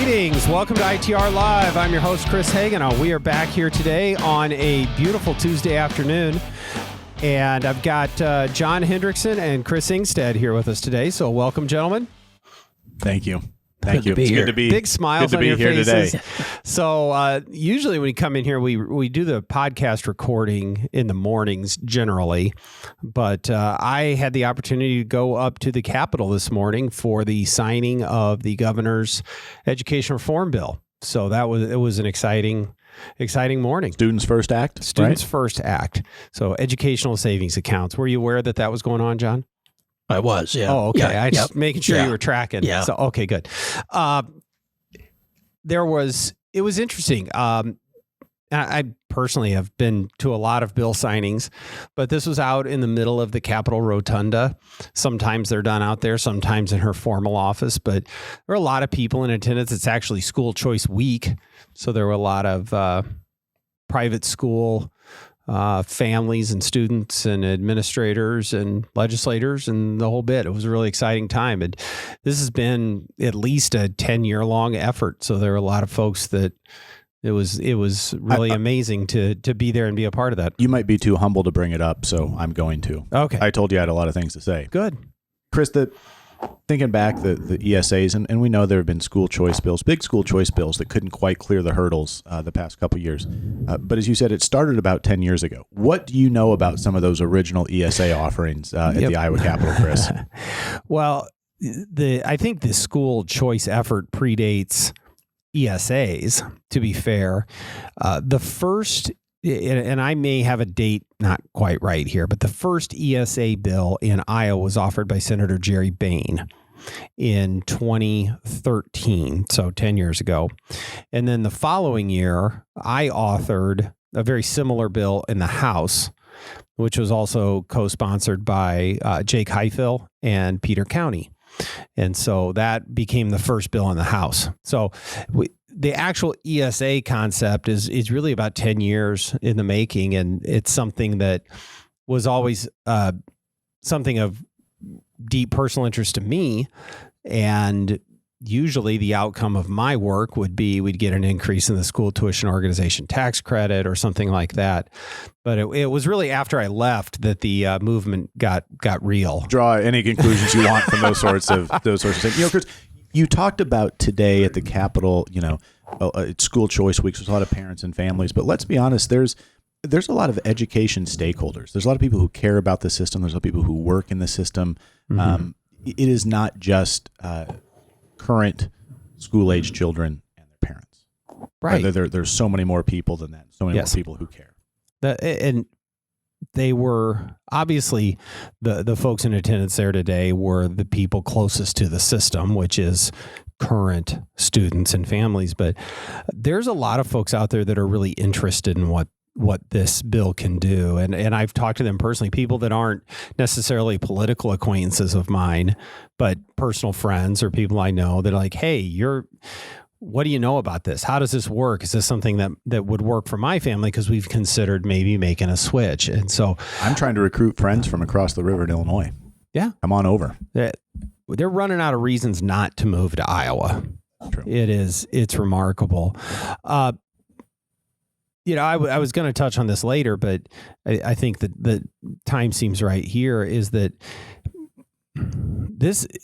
Greetings. Welcome to ITR Live. I'm your host, Chris Hagenow. We are back here today on a beautiful Tuesday afternoon. And I've got John Hendrickson and Chris Ingstead here with us today. So welcome, gentlemen. Thank you. Thank you. It's good to be big smiles good to on be your here faces. today. So usually when we come in here, we do the podcast recording in the mornings generally. But I had the opportunity to go up to the Capitol this morning for the signing of the governor's education reform bill. So it was an exciting morning. Students First Act. Students First Act. So educational savings accounts. Were you aware that was going on, John? I was, yeah. Oh, okay. Yeah, I just making sure you were tracking. Yeah. So, okay, good. It was interesting. I personally have been to a lot of bill signings, but this was out in the middle of the Capitol Rotunda. Sometimes they're done out there, sometimes in her formal office, but there were a lot of people in attendance. It's actually school choice week. So there were a lot of private school families and students and administrators and legislators and the whole bit. It was a really exciting time. And this has been at least a 10-year-long effort. So there were a lot of folks that it was really amazing to be there and be a part of that. You might be too humble to bring it up, so I'm going to. Okay. I told you I had a lot of things to say. Good. Chris, thinking back, the ESAs, and we know there have been school choice bills, big school choice bills that couldn't quite clear the hurdles the past couple of years. But as you said, it started about 10 years ago. What do you know about some of those original ESA offerings at the Iowa Capitol, Chris? Well, I think the school choice effort predates ESAs, to be fair. The first, and I may have a date not quite right here, but the first ESA bill in Iowa was offered by Senator Jerry Bain in 2013, so 10 years ago. And then the following year, I authored a very similar bill in the House, which was also co-sponsored by Jake Highfill and Peter County. And so that became the first bill in the House. So the actual ESA concept is really about 10 years in the making, and it's something that was always something of deep personal interest to me. And usually the outcome of my work would be we'd get an increase in the school tuition organization tax credit or something like that. But it was really after I left that the movement got real. Draw any conclusions you want from those sorts of things. You know, Chris, you talked about today at the Capitol, it's school choice weeks. There's a lot of parents and families, but let's be honest, there's a lot of education stakeholders. There's a lot of people who care about the system. There's a lot of people who work in the system. Mm-hmm. It is not just current school-age children and their parents. Right. There's so many more people than that. So many more people who care. And they were obviously the folks in attendance there today were the people closest to the system, which is current students and families. But there's a lot of folks out there that are really interested in what this bill can do. And I've talked to them personally, people that aren't necessarily political acquaintances of mine, but personal friends or people I know that are like, hey, what do you know about this? How does this work? Is this something that would work for my family? Because we've considered maybe making a switch. And so I'm trying to recruit friends from across the river in Illinois. Yeah. Come on over. They're running out of reasons not to move to Iowa. True. It's remarkable. I was going to touch on this later, but I think that the time seems right here is that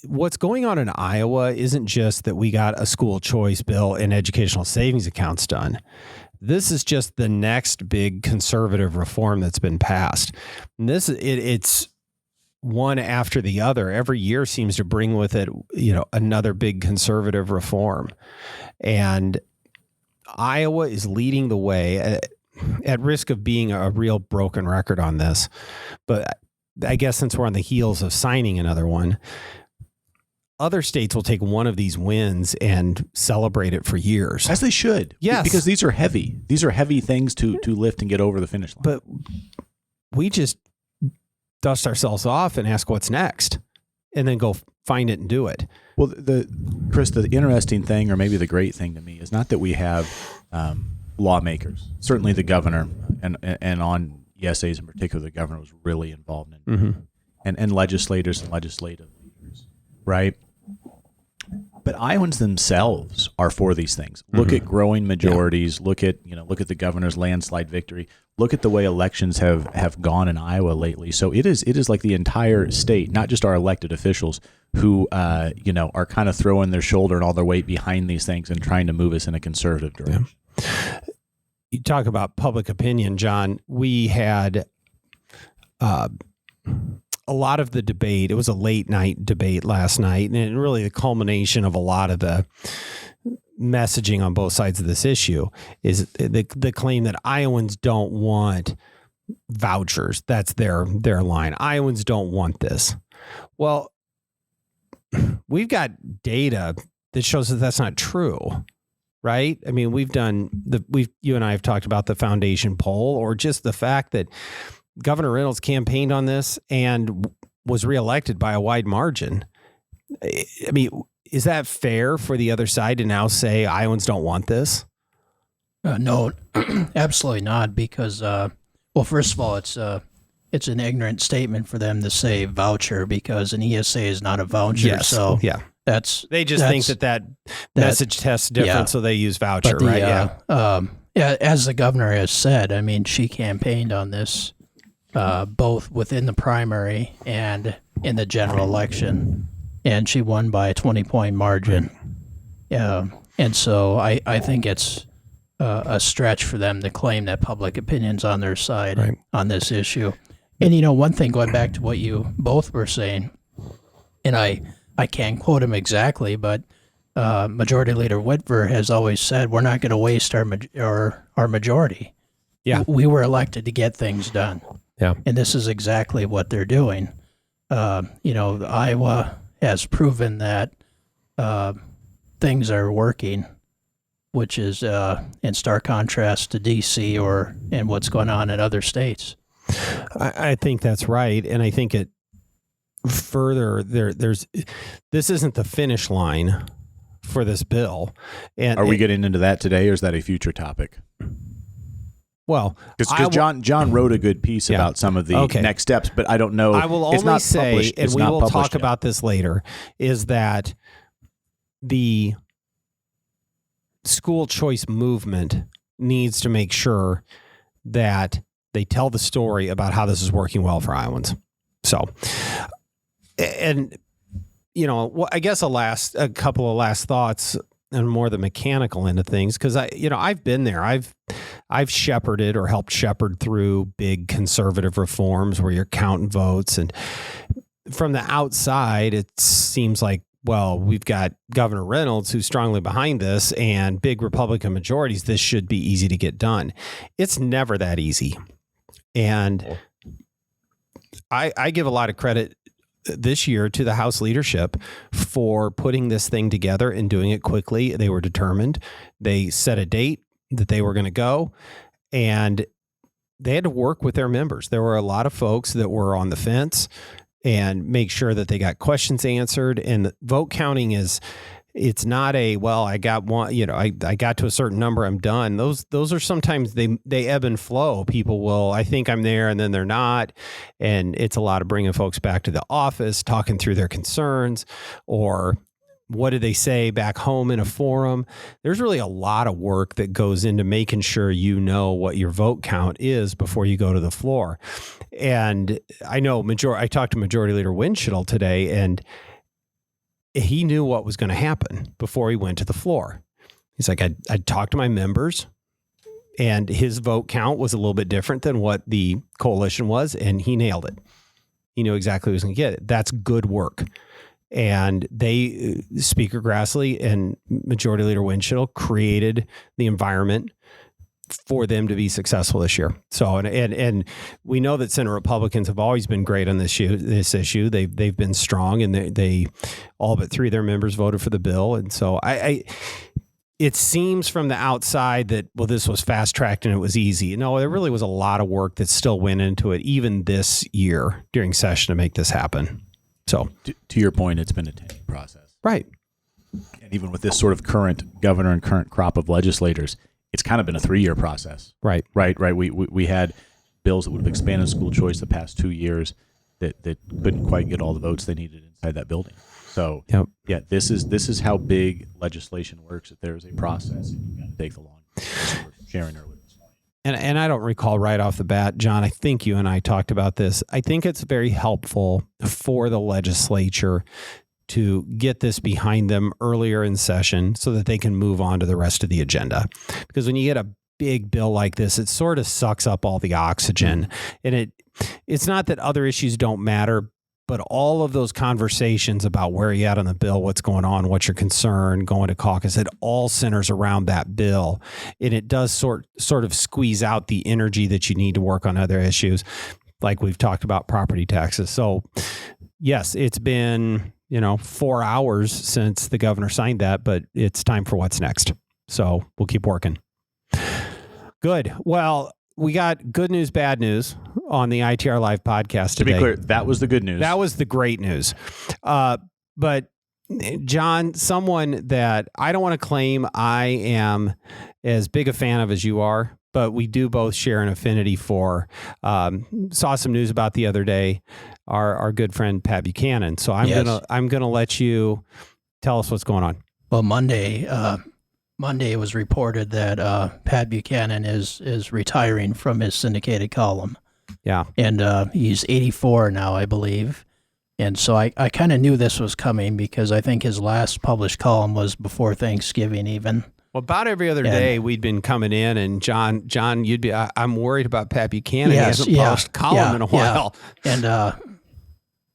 what's going on in Iowa isn't just that we got a school choice bill and educational savings accounts done. This is just the next big conservative reform that's been passed. And it's one after the other. Every year seems to bring with it, another big conservative reform. And Iowa is leading the way at risk of being a real broken record on this. But I guess since we're on the heels of signing another one, other states will take one of these wins and celebrate it for years. As they should. Yes. Because these are heavy. These are heavy things to lift and get over the finish line. But we just dust ourselves off and ask what's next and then go find it and do it. Well, Chris, the interesting thing, or maybe the great thing to me, is not that we have lawmakers. Certainly the governor, and on ESAs in particular, the governor was really involved in, and legislators and legislative leaders, right? But Iowans themselves are for these things. Look at growing majorities. Look at the governor's landslide victory. Look at the way elections have gone in Iowa lately. So it is like the entire state, not just our elected officials, who are kind of throwing their shoulder and all their weight behind these things and trying to move us in a conservative direction. Yeah. You talk about public opinion, John. We had a lot of the debate. It was a late night debate last night, and really the culmination of a lot of the messaging on both sides of this issue is the claim that Iowans don't want vouchers. That's their line. Iowans don't want this. Well, we've got data that shows that that's not true, right? I mean, you and I have talked about the foundation poll, or just the fact that Governor Reynolds campaigned on this and was reelected by a wide margin. I mean, is that fair for the other side to now say Iowans don't want this? No, absolutely not. Because, first of all, it's an ignorant statement for them to say voucher, because an ESA is not a voucher. Yes. So yeah, they just think that message test's different, so they use voucher, right? As the governor has said, I mean, she campaigned on this both within the primary and in the general election, and she won by a 20-point margin. And so I think it's a stretch for them to claim that public opinion's on their side on this issue. And, one thing, going back to what you both were saying, and I can't quote him exactly, but Majority Leader Whitver has always said, we're not going to waste our majority. Yeah. We were elected to get things done. Yeah. And this is exactly what they're doing. Iowa has proven that things are working, which is in stark contrast to D.C. and what's going on in other states. I think that's right, and I think it further this isn't the finish line for this bill. And are we getting into that today, or is that a future topic? Well, because John wrote a good piece about some of the next steps, but I don't know. I will only say, and we will talk about this later, is that the school choice movement needs to make sure that they tell the story about how this is working well for Iowans. So, and I guess a couple of last thoughts and more the mechanical end of things, because I've been there. I've shepherded or helped shepherd through big conservative reforms where you're counting votes, and from the outside, it seems like, well, we've got Governor Reynolds who's strongly behind this and big Republican majorities. This should be easy to get done. It's never that easy. And I give a lot of credit this year to the House leadership for putting this thing together and doing it quickly. They were determined. They set a date that they were going to go, and they had to work with their members. There were a lot of folks that were on the fence and make sure that they got questions answered. And the vote counting it's not I got one, I got to a certain number, I'm done. Those are sometimes they ebb and flow. People will, I think I'm there, and then they're not. And it's a lot of bringing folks back to the office, talking through their concerns, or what did they say back home in a forum. There's really a lot of work that goes into making sure you know what your vote count is before you go to the floor. And I know I talked to Majority Leader Winchell today, and he knew what was going to happen before he went to the floor. He's like, I talked to my members, and his vote count was a little bit different than what the coalition was, and he nailed it. He knew exactly what he was going to get. That's good work. And Speaker Grassley and Majority Leader Winchell created the environment for them to be successful this year. So, and we know that Senate Republicans have always been great on this issue. They've been strong, and they all but three of their members voted for the bill. And so it seems from the outside that, well, this was fast tracked and it was easy. No, there really was a lot of work that still went into it, even this year during session, to make this happen. So to your point, it's been a 10-year process. Right. And even with this sort of current governor and current crop of legislators, it's kind of been a 3-year process. Right. We had bills that would have expanded school choice the past 2 years. that couldn't quite get all the votes they needed inside that building. So Yep. this is how big legislation works. That there's a process, and you got to take the long. Sharing her with this morning. And I don't recall right off the bat, John, I think you and I talked about this. I think it's very helpful for the legislature to get this behind them earlier in session so that they can move on to the rest of the agenda. Because when you get a big bill like this, it sort of sucks up all the oxygen. And it's not that other issues don't matter, but all of those conversations about where you're at on the bill, what's going on, what's your concern, going to caucus, it all centers around that bill. And it does sort of squeeze out the energy that you need to work on other issues, like we've talked about property taxes. So, yes, it's been 4 hours since the governor signed that, but it's time for what's next. So we'll keep working. Good. Well, we got good news, bad news on the ITR Live podcast today. To be clear, that was the good news. That was the great news. But John, someone that I don't want to claim I am as big a fan of as you are, but we do both share an affinity for, saw some news about the other day, our good friend Pat Buchanan. So I'm gonna let you tell us what's going on. Well, Monday it was reported that Pat Buchanan is retiring from his syndicated column. Yeah. And he's 84 now, I believe. And so I kind of knew this was coming because I think his last published column was before Thanksgiving even. Well, about every other day we'd been coming in, and John, you'd be, I'm worried about Pat Buchanan. Yes, he hasn't published a column in a while. Yeah.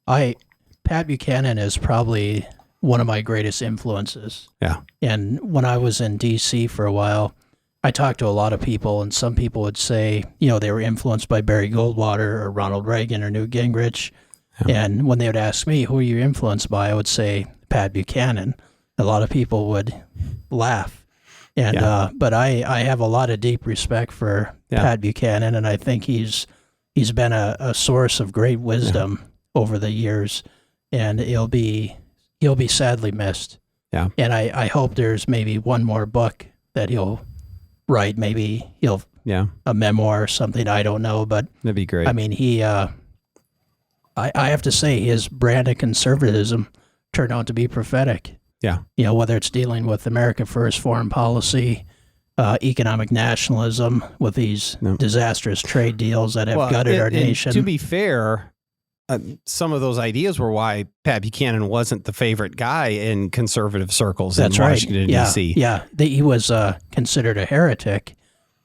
And Pat Buchanan is probably one of my greatest influences. Yeah. And when I was in D.C. for a while, I talked to a lot of people, and some people would say, they were influenced by Barry Goldwater or Ronald Reagan or Newt Gingrich. Yeah. And when they would ask me, who are you influenced by? I would say Pat Buchanan. A lot of people would laugh. And but I have a lot of deep respect for Pat Buchanan, and I think he's been a source of great wisdom over the years, and he'll be sadly missed. Yeah. And I hope there's maybe one more book that he'll write. Maybe he'll a memoir or something. I don't know, but that'd be great. I mean, he I have to say his brand of conservatism turned out to be prophetic. Yeah. Whether it's dealing with America First foreign policy, economic nationalism with these disastrous trade deals that have gutted our nation. To be fair, some of those ideas were why Pat Buchanan wasn't the favorite guy in conservative circles in Washington, D.C. Yeah, he was considered a heretic.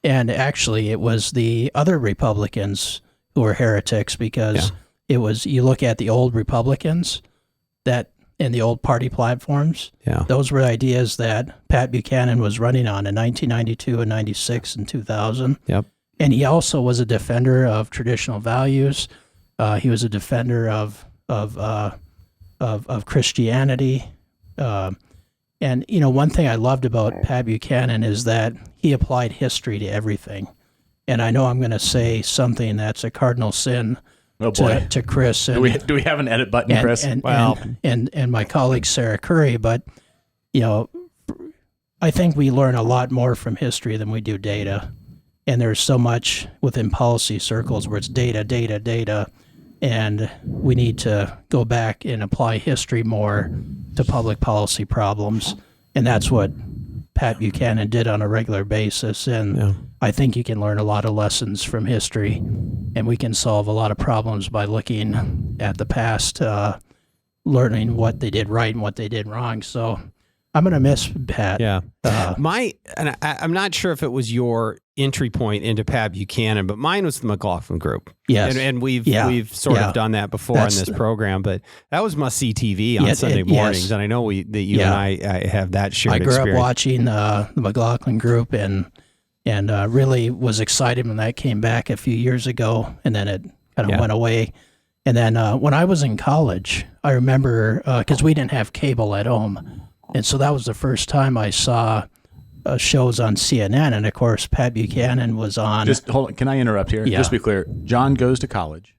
And actually, it was the other Republicans who were heretics because it was, you look at the old Republicans that in the old party platforms. Yeah. Those were ideas that Pat Buchanan was running on in 1992 and 96 and 2000. Yep. And he also was a defender of traditional values. He was a defender of Christianity. And, one thing I loved about Pat Buchanan is that he applied history to everything. And I know I'm going to say something that's a cardinal sin to Chris. And, do we have an edit button, Chris? And my colleague Sarah Curry, but I think we learn a lot more from history than we do data. And there's so much within policy circles where it's data, and we need to go back and apply history more to public policy problems. And that's what Pat Buchanan did on a regular basis. And I think you can learn a lot of lessons from history, and we can solve a lot of problems by looking at the past, learning what they did right and what they did wrong. So I'm going to miss Pat. Yeah. I'm not sure if it was your entry point into Pat Buchanan, but mine was the McLaughlin Group. Yes. And we've sort of done that before on this program, but that was must-see TV on Sunday mornings. And I know that you and I have that shared experience. I grew up watching the McLaughlin Group and really was excited when that came back a few years ago, and then it kind of went away. And then when I was in college, I remember, because we didn't have cable at home, and so that was the first time I saw shows on CNN, and of course Pat Buchanan was on. Just hold on, can I interrupt here? Yeah. Just to be clear, John goes to college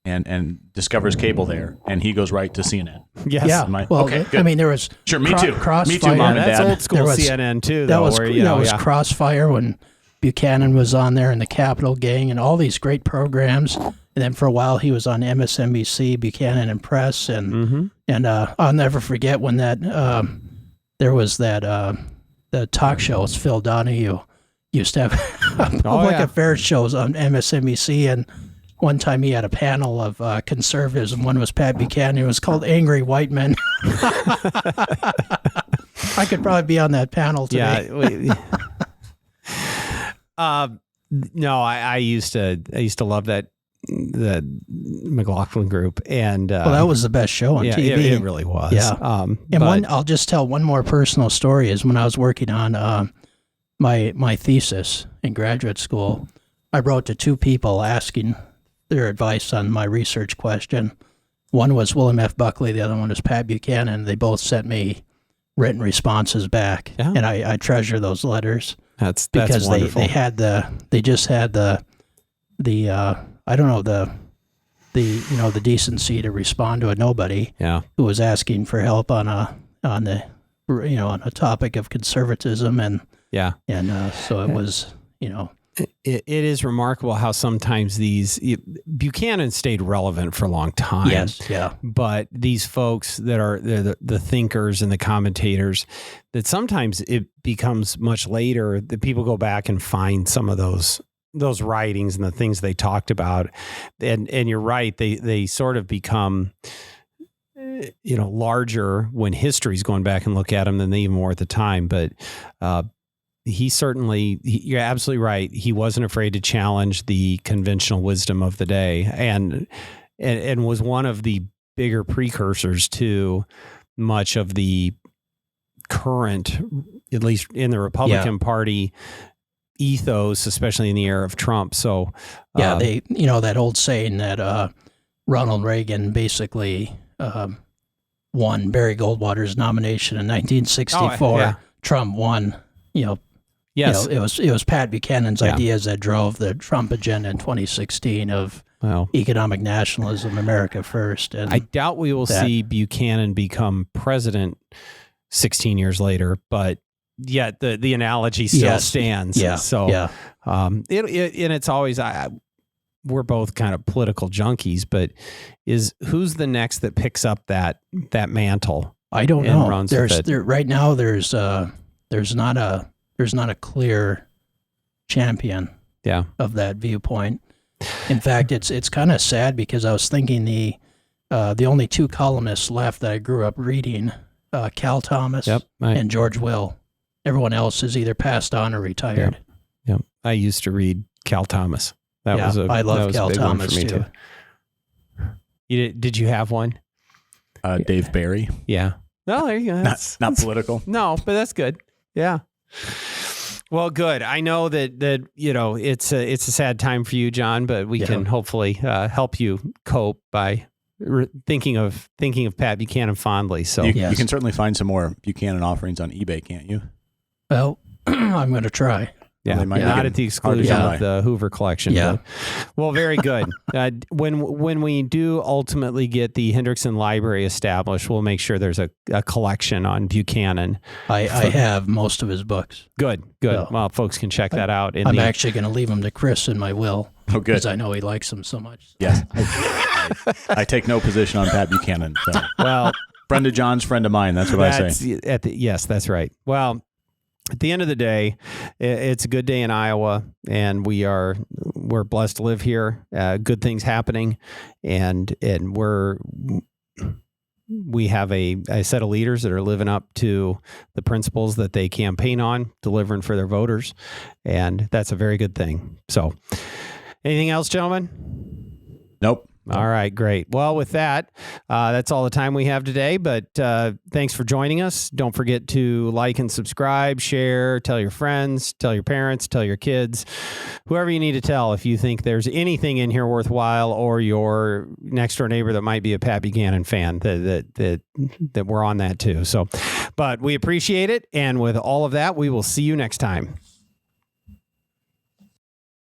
and discovers cable there, and he goes right to CNN. Yes. Yeah. Okay, good. I mean, there was me too. Crossfire. Me too, Mom and That's Dad. old school CNN too. That though, was where, was Crossfire when Buchanan was on there and the Capitol Gang and all these great programs. And then for a while he was on MSNBC, Buchanan and Press, and I'll never forget when that there was that the talk shows. Phil Donahue used to have public affairs shows on MSNBC, and one time he had a panel of conservatives, and one was Pat Buchanan. It was called Angry White Men. I could probably be on that panel today. No, I used to love the McLaughlin group, and that was the best show on TV. It really was. Yeah. I'll just tell one more personal story. Is when I was working on my thesis in graduate school, I wrote to two people asking their advice on my research question. One was William F. Buckley. The other one was Pat Buchanan. They both sent me written responses back, and I treasure those letters. That's because wonderful. they just had the decency to respond to a nobody who was asking for help on a topic of conservatism, and so it was It is remarkable how sometimes Buchanan stayed relevant for a long time. Yes, yeah. But these folks that are the thinkers and the commentators, that sometimes it becomes much later that people go back and find some of those writings and the things they talked about, and you're right, they sort of become larger when history's going back and look at them than they even were at the time. But you're absolutely right. He wasn't afraid to challenge the conventional wisdom of the day, and was one of the bigger precursors to much of the current, at least in the Republican Party, ethos, especially in the era of Trump. So they that old saying that Ronald Reagan basically won Barry Goldwater's nomination in 1964. Trump won. Yes, it was Pat Buchanan's ideas that drove the Trump agenda in 2016 of economic nationalism, America first. And I doubt we will see Buchanan become president 16 years later, but yet the analogy still stands. Yeah. So and it's always we're both kind of political junkies, but who's the next that picks up that mantle? I don't know. Right now there's not a clear champion of that viewpoint. In fact, it's kind of sad because I was thinking the only two columnists left that I grew up reading, Cal Thomas and George Will. Everyone else is either passed on or retired. Yep. I used to read Cal Thomas. I love Cal Thomas too. Did you have one? Dave Barry. Yeah. Well, there you go. Not political. No, but that's good. Yeah. Well, good. I know that it's a sad time for you, John, but we can hopefully help you cope by thinking of Pat Buchanan fondly. So you can certainly find some more Buchanan offerings on eBay, can't you? Well, I'm going to try. Yeah, not at the exclusion of the Hoover collection. Yeah. Well, very good. When we do ultimately get the Hendrickson Library established, we'll make sure there's a collection on Buchanan. I have most of his books. Good. So, well, folks can check that out. I'm actually going to leave them to Chris in my will. Oh, good. Because I know he likes them so much. Yes. I take no position on Pat Buchanan. So. Well, Brenda John's friend of mine. That's what I say. Yes, that's right. Well, at the end of the day, it's a good day in Iowa, and we're blessed to live here. Good things happening, and we have a set of leaders that are living up to the principles that they campaign on, delivering for their voters, and that's a very good thing. So, anything else, gentlemen? Nope. All right, great. Well, with that, that's all the time we have today, but thanks for joining us. Don't forget to like and subscribe, share, tell your friends, tell your parents, tell your kids, whoever you need to tell if you think there's anything in here worthwhile, or your next door neighbor that might be a Pat Buchanan fan, that we're on that too. So, but we appreciate it. And with all of that, we will see you next time.